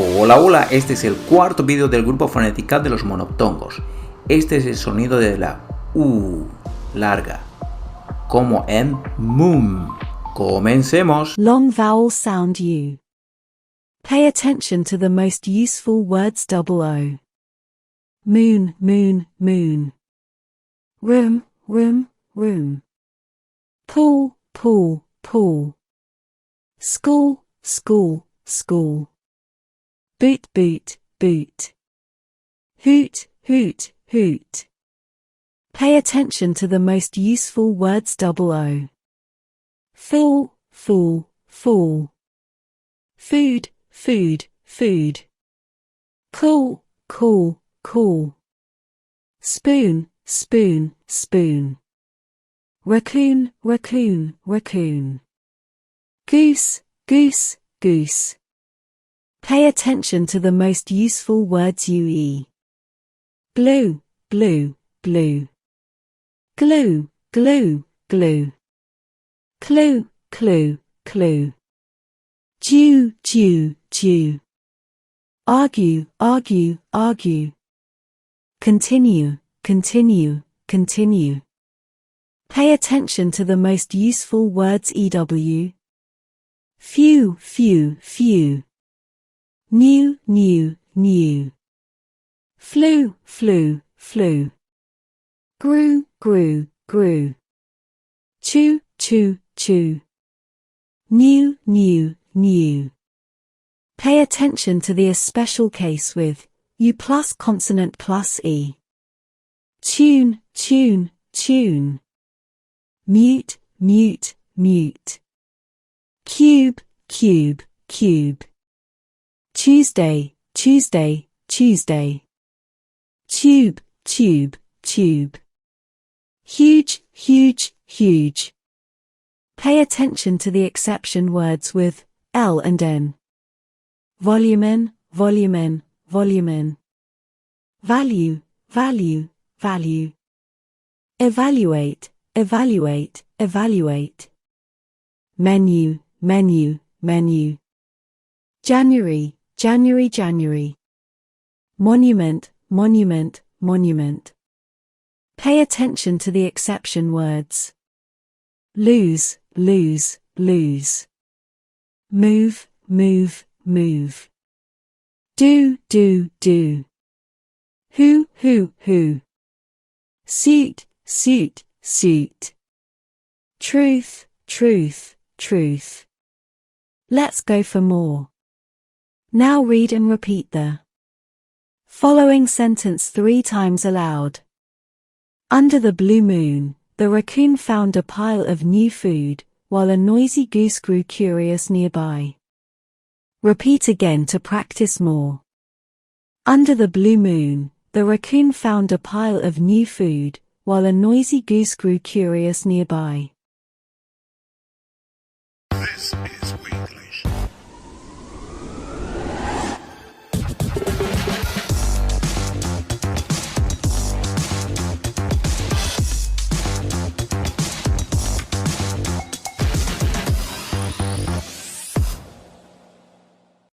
Hola, hola, este es el cuarto vídeo del grupo fonética de los monoptongos. Este es el sonido de la U larga, como en moon. Comencemos. Long vowel sound U. Pay attention to the most useful words O. Moon, moon, moon. Room, room, room. Pool, pool, pool. School, school, school. Boot, boot, boot. Hoot, hoot, hoot. Pay attention to the most useful words O. Fool, fool, fool. Food, food, food. Cool, cool, cool. Spoon, spoon, spoon. Raccoon, raccoon, raccoon. Goose, goose, goose. Pay attention to the most useful words UE. Blue, blue, blue. Glue, glue, glue. Clue, clue, clue. Jew, Jew, Jew. Argue, argue, argue. Continue, continue, continue. Pay attention to the most useful words EW. Few, few, few. New, new, new. Flew, flew, flew. Grew, grew, grew. Chew, chew, chew. New, new, new. Pay attention to the special case with U plus consonant plus E. Tune, tune, tune. Mute, mute, mute. Cube, cube, cube. Tuesday, Tuesday, Tuesday. Tube, tube, tube. Huge, huge, huge. Pay attention to the exception words with L and N. Volumen, volumen, volumen. Value, value, value. Evaluate, evaluate, evaluate. Menu, menu, menu. January, January, January. Monument, monument, monument. Pay attention to the exception words. Lose, lose, lose. Move, move, move. Do, do, do. Who, who. Suit, suit, suit. Truth, truth, truth. Let's go for more. Now read and repeat the following sentence 3 times aloud. Under the blue moon, the raccoon found a pile of new food, while a noisy goose grew curious nearby. Repeat again to practice more. Under the blue moon, the raccoon found a pile of new food, while a noisy goose grew curious nearby.